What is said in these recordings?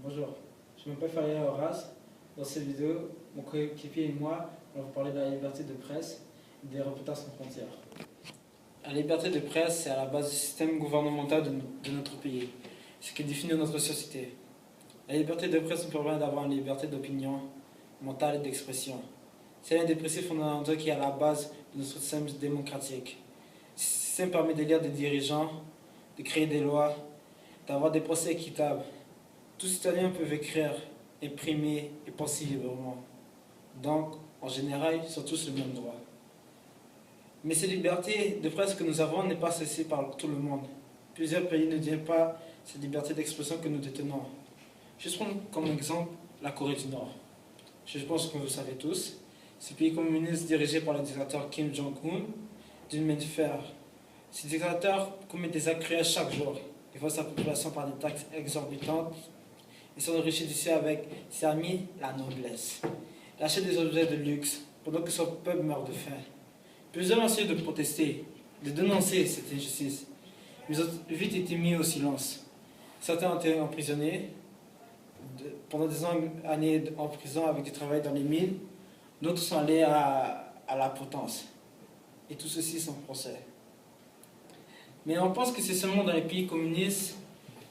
Bonjour, je m'appelle Fabien Horace. Dans cette vidéo, mon coéquipier et moi allons vous parler de la liberté de presse et des Reporters sans frontières. La liberté de presse, c'est à la base du système gouvernemental de notre pays, ce qui définit notre société. La liberté de presse nous permet d'avoir une liberté d'opinion, mentale et d'expression. C'est l'un des principes fondamentaux qui est à la base de notre système démocratique. Ce système permet d'élire des dirigeants, de créer des lois, d'avoir des procès équitables. Tous citoyens peuvent écrire, imprimer et penser librement. Donc, en général, ils ont tous le même droit. Mais cette liberté de presse que nous avons n'est pas cessée par tout le monde. Plusieurs pays ne tiennent pas cette liberté d'expression que nous détenons. Je vais prendre comme exemple la Corée du Nord. Je pense que vous le savez tous. Ce pays communiste dirigé par le dictateur Kim Jong-un d'une main de fer. Ce dictateur commet des actes cruels chaque jour. Il voit sa population par des taxes exorbitantes. Ils s'enrichissent d'ici avec ses amis, la noblesse. Il achète des objets de luxe pendant que son peuple meurt de faim. Plusieurs ont essayé de protester, de dénoncer cette injustice, mais ils ont vite été mis au silence. Certains ont été emprisonnés pendant des années en prison avec du travail dans les mines. D'autres sont allés à la potence. Et tout ceci sans procès. Mais on pense que c'est seulement dans les pays communistes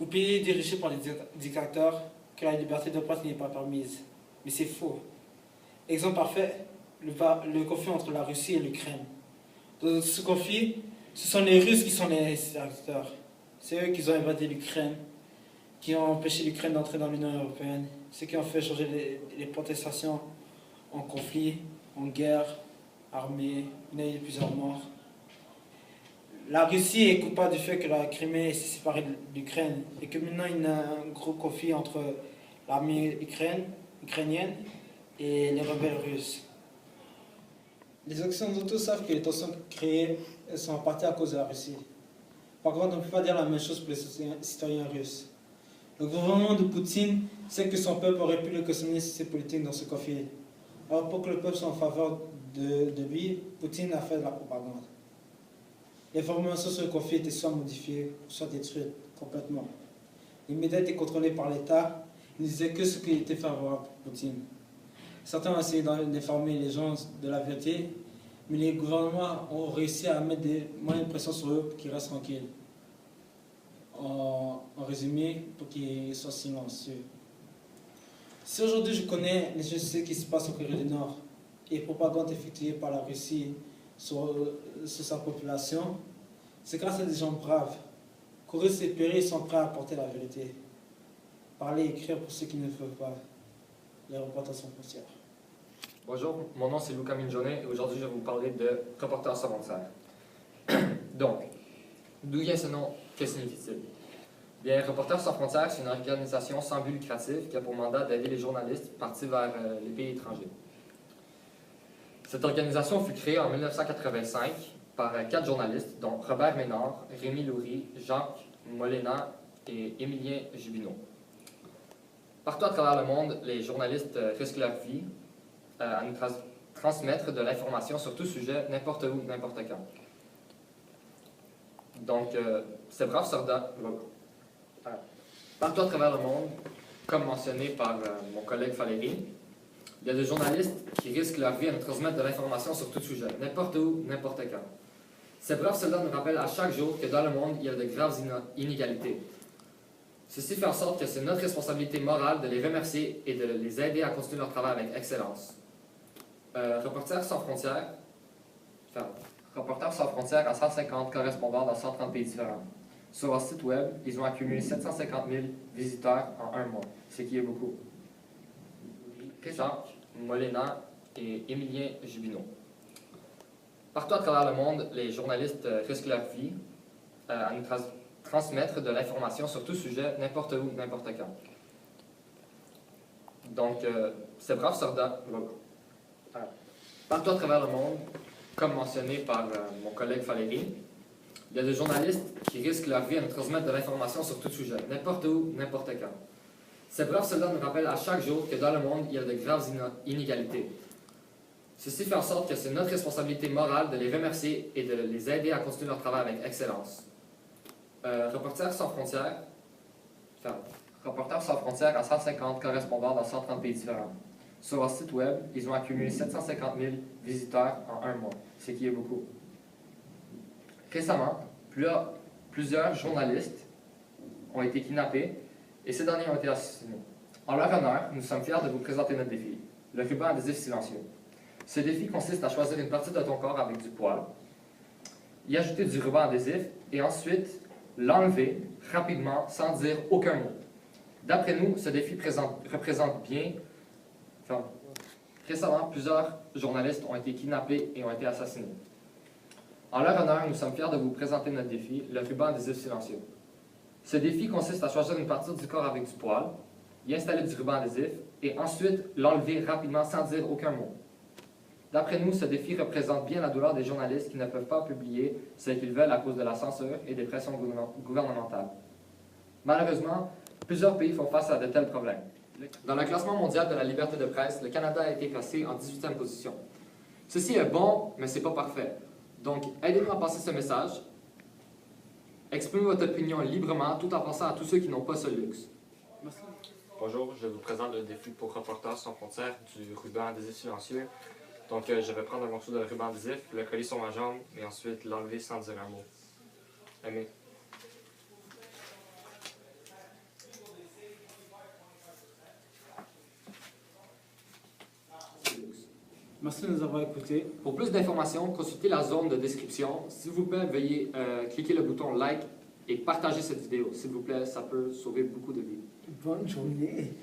ou pays dirigés par les dictateurs que la liberté de presse n'est pas permise. Mais c'est faux. Exemple parfait, le conflit entre la Russie et l'Ukraine. Dans ce conflit, ce sont les Russes qui sont les acteurs. C'est eux qui ont invadé l'Ukraine, qui ont empêché l'Ukraine d'entrer dans l'Union européenne. C'est eux qui ont fait changer les protestations en conflit, en guerre, armée. Il y a eu plusieurs morts. La Russie est coupable du fait que la Crimée s'est séparée de l'Ukraine et que maintenant il y a un gros conflit entre l'armée ukrainienne et les rebelles russes. Les Occidentaux savent que les tensions créées sont en partie à cause de la Russie. Par contre, on ne peut pas dire la même chose pour les citoyens russes. Le gouvernement de Poutine sait que son peuple aurait pu le questionner sur ses politiques dans ce conflit. Alors pour que le peuple soit en faveur de lui, Poutine a fait de la propagande. L'information sur le conflit était soit modifiée, soit détruite complètement. Les médias étaient contrôlés par l'État, ils ne disaient que ce qui était favorable pour Poutine. Certains ont essayé d'informer les gens de la vérité, mais les gouvernements ont réussi à mettre des moyens de pression sur eux pour qu'ils restent tranquilles. En résumé, pour qu'ils soient silencieux. Si aujourd'hui je connais les choses qui se passent en Corée du Nord et la propagande effectuée par la Russie sur sa population, c'est grâce à des gens braves. Courir ces périls sont prêts à apporter la vérité. Parler et écrire pour ceux qui ne le peuvent pas. Les Reporters sans frontières. Bonjour, mon nom c'est Luca Mingione et aujourd'hui je vais vous parler de Reporters sans frontières. Donc, d'où vient ce nom? Que signifie-t-il? Bien, Reporters sans frontières, c'est une organisation sans but lucratif qui a pour mandat d'aider les journalistes partis vers les pays étrangers. Cette organisation fut créée en 1985 par 4 journalistes, dont Robert Ménard, Rémi Loury, Jacques Molena et Émilien Jubineau. Partout à travers le monde, les journalistes risquent leur vie à nous transmettre de l'information sur tout sujet, n'importe où, n'importe quand. Donc, ces braves soldats, partout à travers le monde, comme mentionné par mon collègue Valérie, il y a des journalistes qui risquent leur vie à nous transmettre de l'information sur tout sujet, n'importe où, n'importe quand. Ces braves soldats nous rappellent à chaque jour que dans le monde, il y a de graves inégalités. Ceci fait en sorte que c'est notre responsabilité morale de les remercier et de les aider à continuer leur travail avec excellence. Reporters sans frontières a 150 correspondants dans 130 pays différents. Sur leur site web, ils ont accumulé 750 000 visiteurs en un mois, ce qui est beaucoup. Jacques Molena et Émilien Jubineau. Partout à travers le monde, les journalistes risquent leur vie à nous transmettre de l'information sur tout sujet, n'importe où, n'importe quand. Donc, ces braves soldats, partout à travers le monde, comme mentionné par mon collègue Valérie, il y a des journalistes qui risquent leur vie à nous transmettre de l'information sur tout sujet, n'importe où, n'importe quand. Ces braves soldats nous rappellent à chaque jour que dans le monde, il y a de graves inégalités. Ceci fait en sorte que c'est notre responsabilité morale de les remercier et de les aider à continuer leur travail avec excellence. Reporters sans frontières Reporters sans frontières a 150 correspondants dans 130 pays différents. Sur leur site web, ils ont accumulé 750 000 visiteurs en un mois, ce qui est beaucoup. Récemment, plusieurs journalistes ont été kidnappés et ces derniers ont été assassinés. En leur honneur, nous sommes fiers de vous présenter notre défi, le ruban adhésif silencieux. Ce défi consiste à choisir une partie de ton corps avec du poil, y ajouter du ruban adhésif et ensuite l'enlever rapidement sans dire aucun mot. D'après nous, ce défi représente bien... récemment, plusieurs journalistes ont été kidnappés et ont été assassinés. En leur honneur, nous sommes fiers de vous présenter notre défi, le ruban adhésif silencieux. Ce défi consiste à choisir une partie du corps avec du poil, y installer du ruban adhésif et ensuite l'enlever rapidement sans dire aucun mot. D'après nous, ce défi représente bien la douleur des journalistes qui ne peuvent pas publier ce qu'ils veulent à cause de la censure et des pressions gouvernementales. Malheureusement, plusieurs pays font face à de tels problèmes. Dans le classement mondial de la liberté de presse, le Canada a été placé en 18e position. Ceci est bon, mais ce n'est pas parfait. Donc, aidez-nous à passer ce message. Exprimez votre opinion librement tout en pensant à tous ceux qui n'ont pas ce luxe. Merci. Bonjour, je vous présente le défi pour Reporters sans frontières du ruban adhésif silencieux. Donc, je vais prendre un morceau de ruban adhésif, le coller sur ma jambe et ensuite l'enlever sans dire un mot. Aimez. Merci de nous avoir écoutés. Pour plus d'informations, consultez la zone de description. S'il vous plaît, veuillez cliquer le bouton like et partager cette vidéo. S'il vous plaît, ça peut sauver beaucoup de vies. Bonne journée.